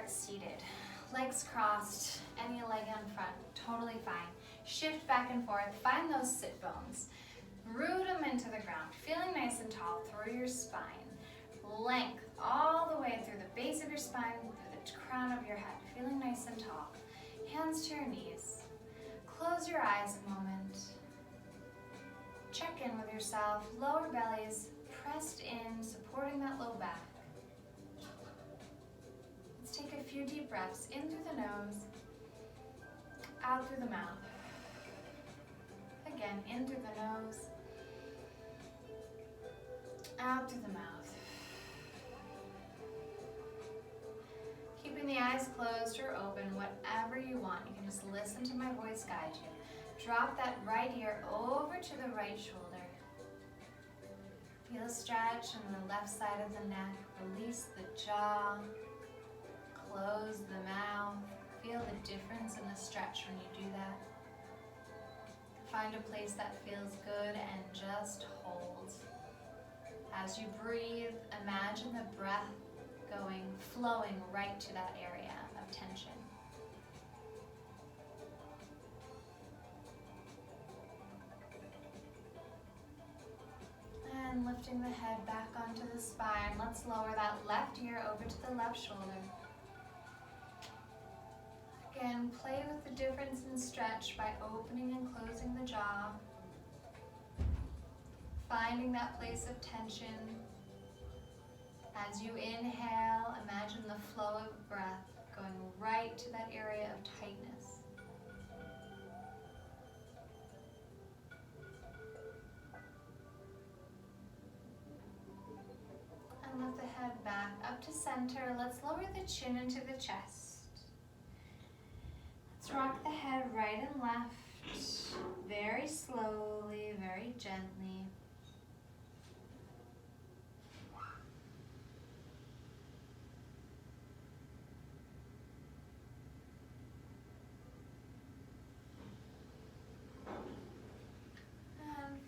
start seated. Legs crossed, any leg in front, totally fine. Shift back and forth, find those sit bones. Root them into the ground, feeling nice and tall through your spine. Length all the way through the base of your spine, through the crown of your head, feeling nice and tall. Hands to your knees. Close your eyes a moment. Check in with yourself. Lower bellies pressed in, supporting that low back. Let's take a few deep breaths in through the nose, out through the mouth. Again, in through the nose, out through the mouth. Keeping the eyes closed or open, whatever you want. You can just listen to my voice guide you. Drop that right ear over to the right shoulder. Feel a stretch on the left side of the neck. Release the jaw. Close the mouth. Feel the difference in the stretch when you do that. Find a place that feels good and just hold. As you breathe, imagine the breath flowing right to that area of tension. And lifting the head back onto the spine, let's lower that left ear over to the left shoulder. Again, play with the difference in stretch by opening and closing the jaw. Finding that place of tension. As you inhale, imagine the flow of breath going right to that area of tightness. And lift the head back up to center. Let's lower the chin into the chest. Let's rock the head right and left, very slowly, very gently.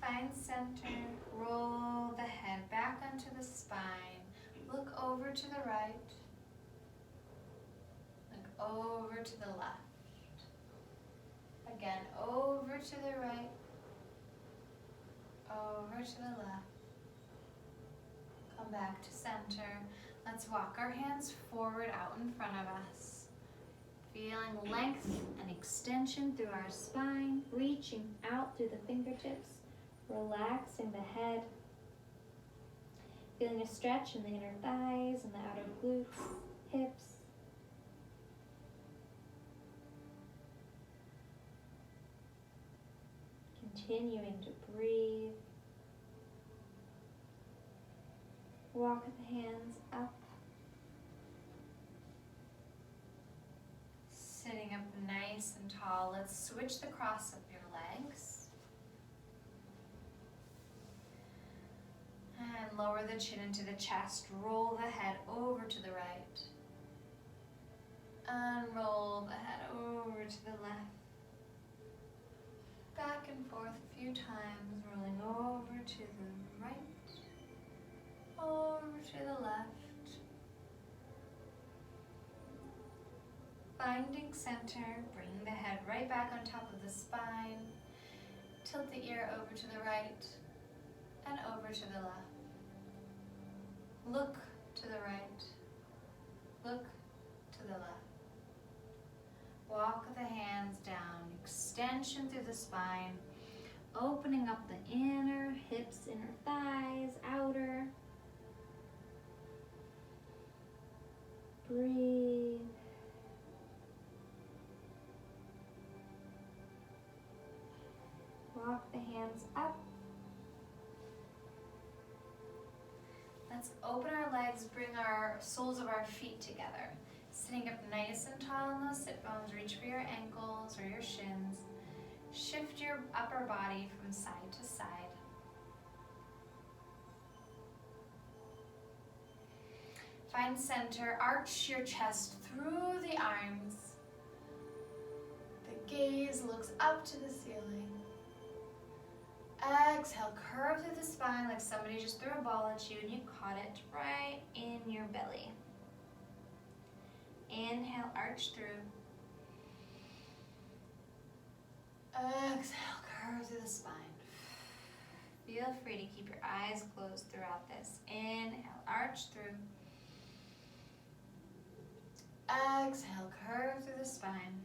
Find center, roll the head back onto the spine, look over to the right, look over to the left, again over to the right, over to the left, come back to center. Let's walk our hands forward out in front of us, feeling length and extension through our spine, reaching out through the fingertips. Relaxing the head, feeling a stretch in the inner thighs and the outer glutes, hips. Continuing to breathe. Walk the hands up. Sitting up nice and tall. Let's switch the cross of your legs. And lower the chin into the chest. Roll the head over to the right. And roll the head over to the left. Back and forth a few times, rolling over to the right, over to the left. Finding center, bring the head right back on top of the spine. Tilt the ear over to the right and over to the left. Look to the right, look to the left. Walk the hands down, extension through the spine, opening up the inner hips, inner thighs, outer. Breathe. Walk the hands up. Let's open our legs, bring our soles of our feet together. Sitting up nice and tall in those sit bones, reach for your ankles or your shins. Shift your upper body from side to side. Find center, arch your chest through the arms. The gaze looks up to the ceiling. Exhale, curve through the spine like somebody just threw a ball at you and you caught it right in your belly. arch through. Exhale, curve through the spine. Feel free to keep your eyes closed throughout this. Inhale, arch through. Exhale, curve through the spine.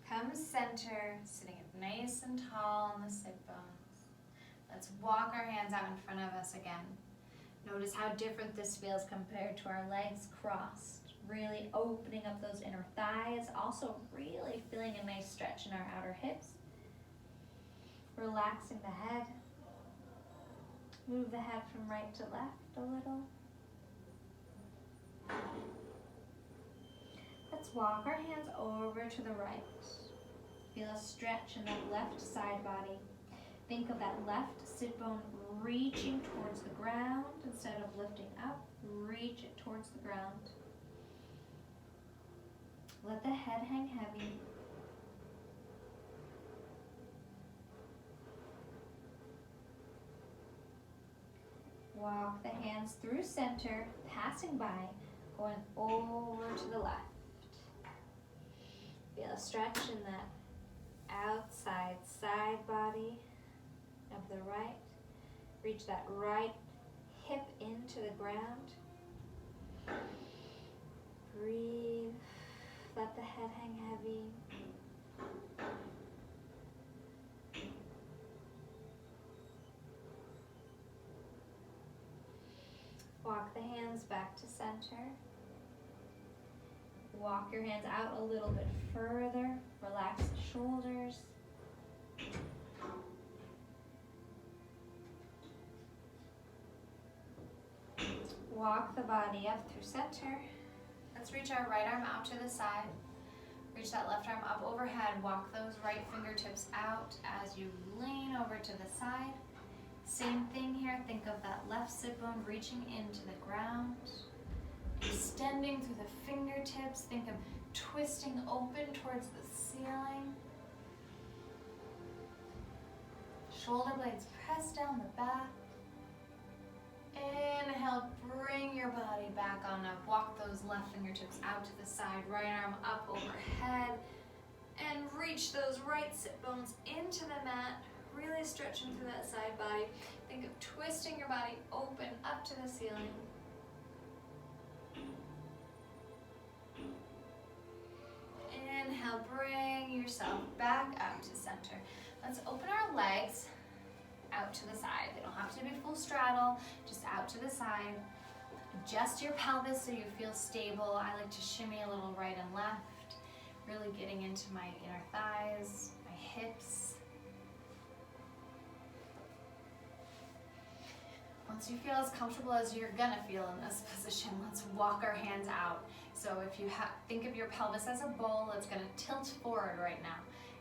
Come center, sitting up nice and tall on the sit bones. Let's walk our hands out in front of us again. Notice how different this feels compared to our legs crossed. Really opening up those inner thighs. Also really feeling a nice stretch in our outer hips. Relaxing the head. Move the head from right to left a little. Let's walk our hands over to the right. Feel a stretch in that left side body. Think of that left sit bone reaching towards the ground instead of lifting up. Reach it towards the ground. Let the head hang heavy. Walk the hands through center, passing by, going over to the left. Feel a stretch in that outside side body of the right. Reach that right hip into the ground. Breathe. Let the head hang heavy. Walk the hands back to center. Walk your hands out a little bit further. Relax the shoulders. Walk the body up through center. Let's reach our right arm out to the side. Reach that left arm up overhead. Walk those right fingertips out as you lean over to the side. Same thing here. Think of that left sit bone reaching into the ground. Extending through the fingertips. Think of twisting open towards the ceiling. Shoulder blades press down the back. Inhale, bring your body back on up. Walk those left fingertips out to the side. Right arm up overhead. And reach those right sit bones into the mat. Really stretching through that side body. Think of twisting your body open up to the ceiling. Inhale, bring yourself back up to center. Let's open our legs out to the side. They don't have to be full straddle, just out to the side. Adjust your pelvis so you feel stable. I like to shimmy a little right and left, really getting into my inner thighs, my hips. Once you feel as comfortable as you're gonna feel in this position, let's walk our hands out. So if you think of your pelvis as a bowl, it's gonna tilt forward right now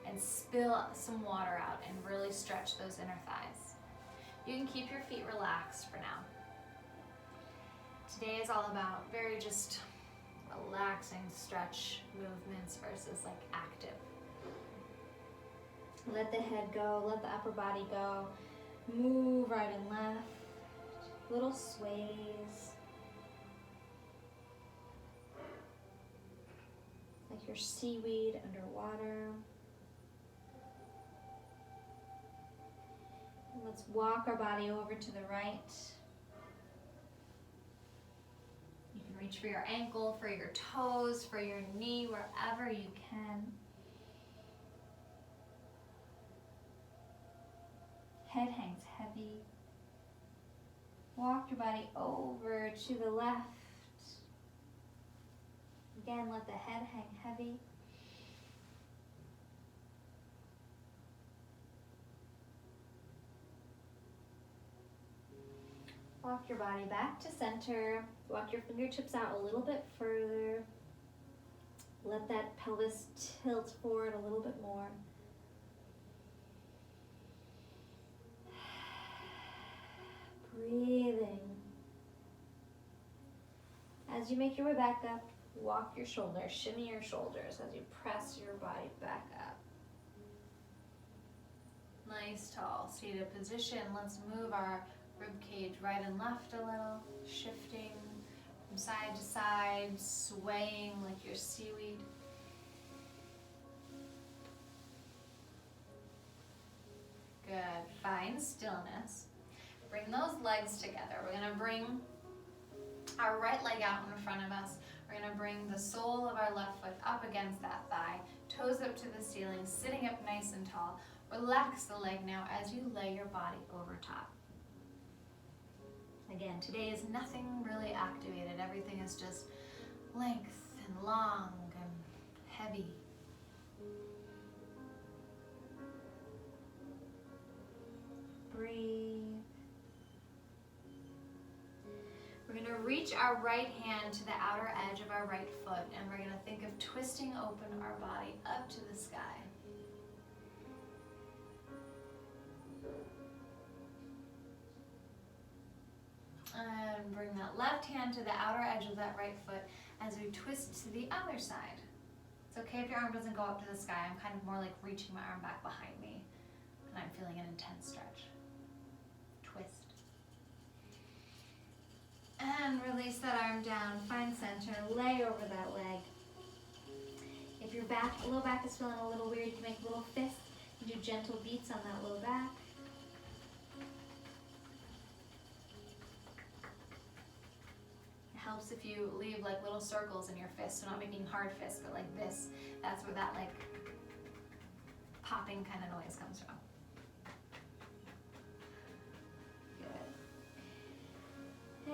and spill some water out and really stretch those inner thighs. You can keep your feet relaxed for now. Today is all about very just relaxing stretch movements versus like active. Let the head go, let the upper body go. Move right and left, little sways. Like your seaweed underwater. And let's walk our body over to the right. You can reach for your ankle, for your toes, for your knee, wherever you can. Head hangs heavy. Walk your body over to the left. Again, let the head hang heavy. Walk your body back to center. Walk your fingertips out a little bit further. Let that pelvis tilt forward a little bit more. Breathing. As you make your way back up, walk your shoulders, shimmy your shoulders as you press your body back up. Nice tall seated position. Let's move our rib cage right and left a little, shifting, from side to side, swaying like your seaweed. Good. Find stillness. Bring those legs together. We're going to bring our right leg out in front of us. We're going to bring the sole of our left foot up against that thigh, toes up to the ceiling, sitting up nice and tall. Relax the leg now as you lay your body over top. Again, today is nothing really activated. Everything is just length and long and heavy. Breathe. We're going to reach our right hand to the outer edge of our right foot, and we're going to think of twisting open our body up to the sky. And bring that left hand to the outer edge of that right foot as we twist to the other side. It's okay if your arm doesn't go up to the sky. I'm kind of more like reaching my arm back behind me, and I'm feeling an intense stretch. Twist. And release that arm down, find center, lay over that leg. If your low back is feeling a little weird, you can make little fists and do gentle beats on that low back. It helps if you leave like little circles in your fists, so not making hard fists, but like this. That's where that like popping kind of noise comes from.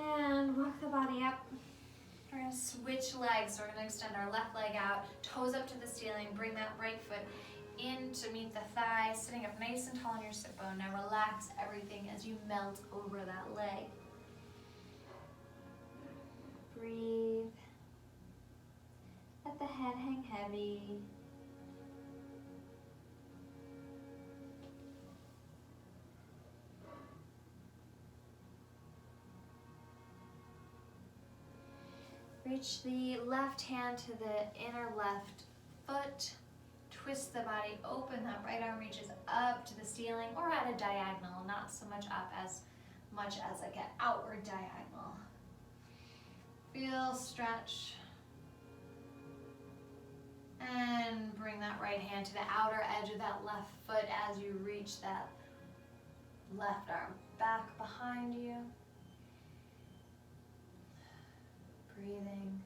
And walk the body up. We're going to switch legs. So we're going to extend our left leg out, toes up to the ceiling, bring that right foot in to meet the thigh, sitting up nice and tall on your sit bone. Now relax everything as you melt over that leg. Breathe. Let the head hang heavy. Reach the left hand to the inner left foot. Twist the body open. That right arm reaches up to the ceiling or at a diagonal, not so much up as much as like an outward diagonal. Feel stretch. And bring that right hand to the outer edge of that left foot as you reach that left arm back behind you. Breathing.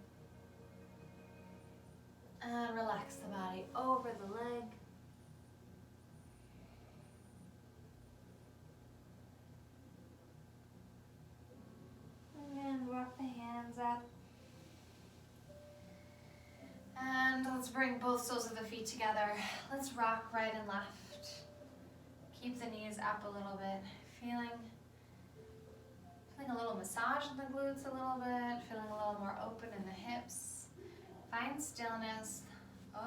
And relax the body over the leg. And walk the hands up. And let's bring both soles of the feet together. Let's rock right and left. Keep the knees up a little bit. Feeling a little massage in the glutes a little bit, feeling a little more open in the hips. Find stillness,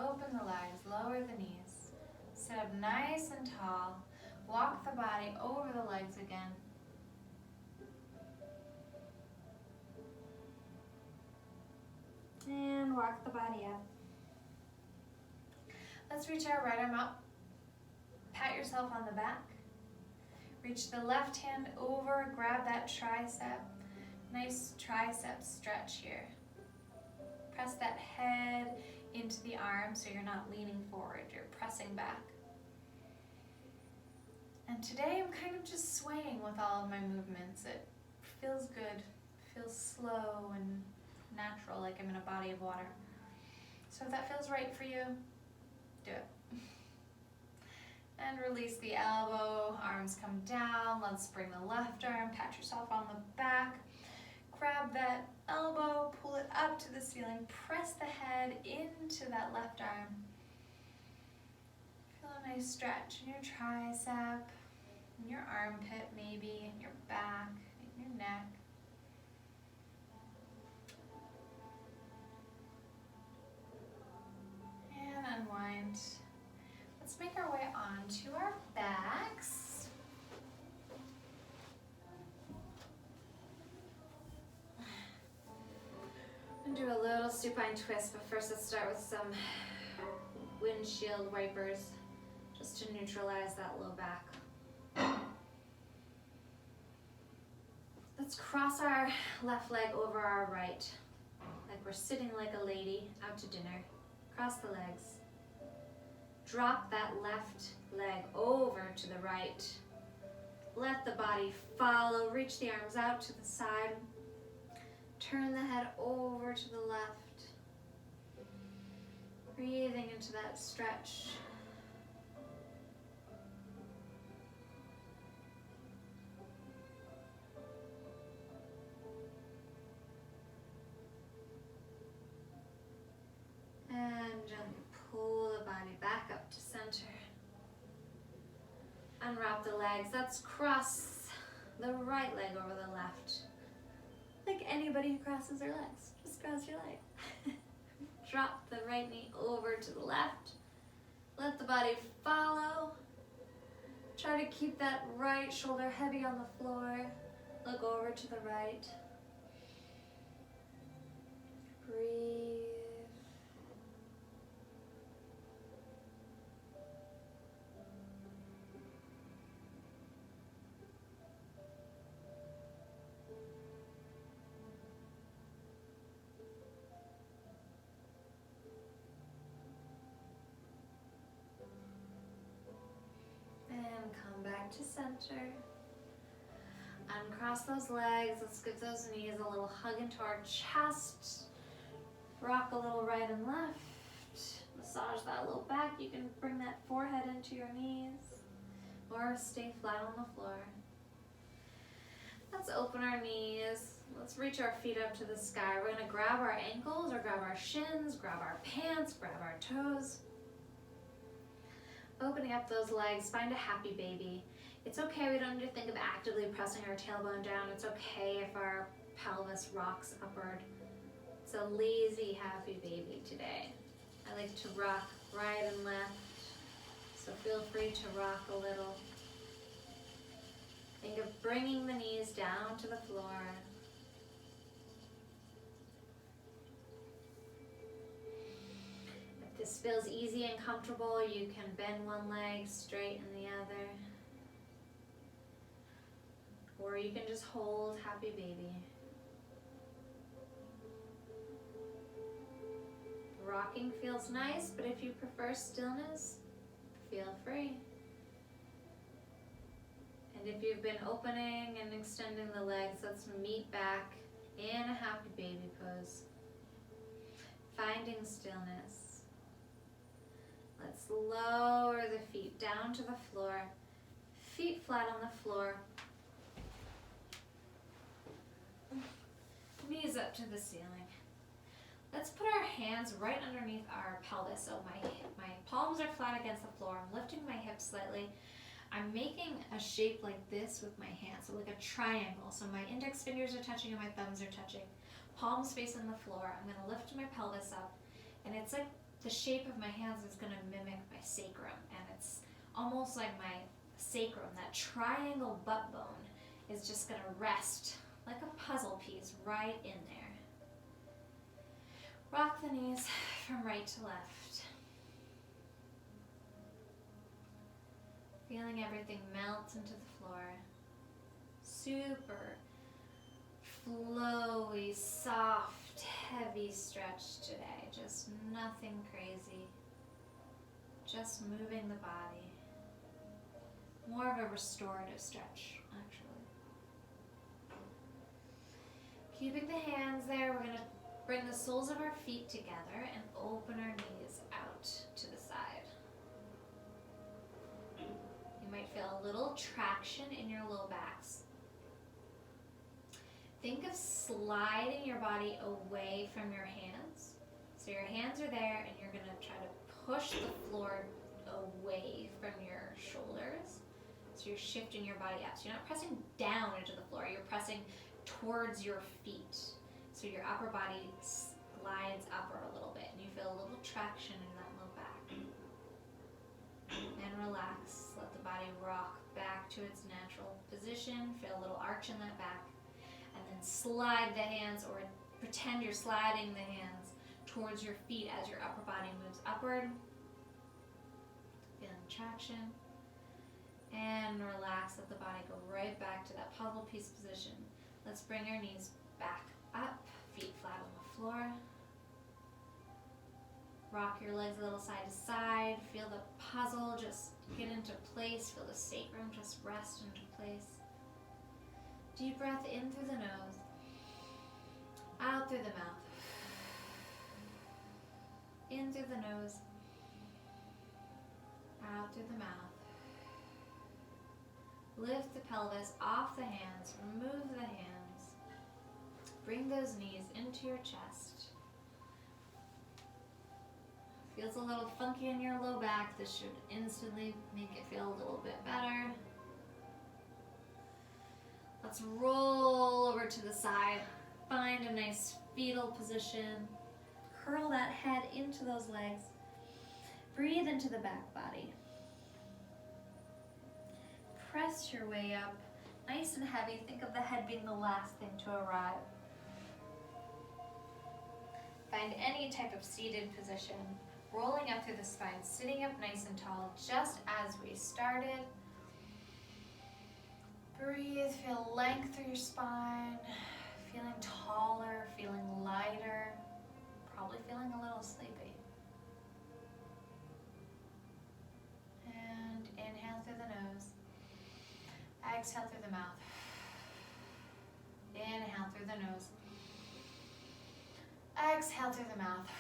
open the legs, lower the knees. Sit up nice and tall. Walk the body over the legs again. And walk the body up. Let's reach our right arm up. Pat yourself on the back. Reach the left hand over, grab that tricep. Nice tricep stretch here. Press that head into the arm so you're not leaning forward, you're pressing back. And today I'm kind of just swaying with all of my movements. It feels good, feels slow and natural, like I'm in a body of water. So if that feels right for you, do it. And release the elbow, arms come down. Let's bring the left arm, pat yourself on the back. Grab that elbow, pull it up to the ceiling, press the head into that left arm. Feel a nice stretch in your tricep, in your armpit maybe, in your back, in your neck. And unwind. Let's make our way onto our backs. And do a little supine twist, but first let's start with some windshield wipers just to neutralize that low back. Let's cross our left leg over our right, like we're sitting like a lady out to dinner. Cross the legs. Drop that left leg over to the right. Let the body follow. Reach the arms out to the side. Turn the head over to the left. Breathing into that stretch. And gently pull the body back up to center. Unwrap the legs. Let's cross the right leg over the left. Like anybody who crosses their legs. Just cross your leg. Drop the right knee over to the left. Let the body follow. Try to keep that right shoulder heavy on the floor. Look over to the right. Breathe. And come back to center. Uncross those legs. Let's give those knees a little hug into our chest. Rock a little right and left. Massage that low back. You can bring that forehead into your knees or stay flat on the floor. Let's open our knees. Let's reach our feet up to the sky. We're going to grab our ankles or grab our shins, grab our pants, grab our toes. Opening up those legs, find a happy baby. It's okay, we don't need to think of actively pressing our tailbone down. It's okay if our pelvis rocks upward. It's a lazy, happy baby today. I like to rock right and left, so feel free to rock a little. Think of bringing the knees down to the floor. If this feels easy and comfortable, you can bend one leg, straighten the other. Or you can just hold happy baby. Rocking feels nice, but if you prefer stillness, feel free. And if you've been opening and extending the legs, let's meet back in a happy baby pose. Finding stillness. Let's lower the feet down to the floor. Feet flat on the floor. Knees up to the ceiling. Let's put our hands right underneath our pelvis. So my palms are flat against the floor. I'm lifting my hips slightly. I'm making a shape like this with my hands, so like a triangle. So my index fingers are touching and my thumbs are touching. Palms facing the floor. I'm going to lift my pelvis up, and it's like the shape of my hands is going to mimic my sacrum, and it's almost like my sacrum, that triangle butt bone, is just going to rest like a puzzle piece right in there. Rock the knees from right to left. Feeling everything melt into the floor. Super flowy, soft, heavy stretch today. Just nothing crazy. Just moving the body. More of a restorative stretch, actually. Keeping the hands there, we're going to bring the soles of our feet together and open our knees out to the side. You might feel a little traction in your low backs. Think of sliding your body away from your hands. So your hands are there and you're going to try to push the floor away from your shoulders. So you're shifting your body up. So you're not pressing down into the floor, you're pressing towards your feet. So your upper body slides upward a little bit and you feel a little traction in that low back. And relax, let the body rock back to its natural position. Feel a little arch in that back. And then slide the hands, or pretend you're sliding the hands towards your feet as your upper body moves upward. Feeling traction. And relax, let the body go right back to that puzzle piece position. Let's bring our knees back up, feet flat on the floor. Rock your legs a little side to side. Feel the puzzle just get into place. Feel the sacrum just rest into place. Deep breath in through the nose, out through the mouth. In through the nose, out through the mouth. Lift the pelvis off the hands, remove the hands. Bring those knees into your chest. Feels a little funky in your low back. This should instantly make it feel a little bit better. Let's roll over to the side. Find a nice fetal position. Curl that head into those legs. Breathe into the back body. Press your way up, nice and heavy. Think of the head being the last thing to arrive. Find any type of seated position. Rolling up through the spine, sitting up nice and tall, just as we started. Breathe, feel length through your spine, feeling taller, feeling lighter, probably feeling a little sleepy. And inhale through the nose, exhale through the mouth. Inhale through the nose, exhale through the mouth.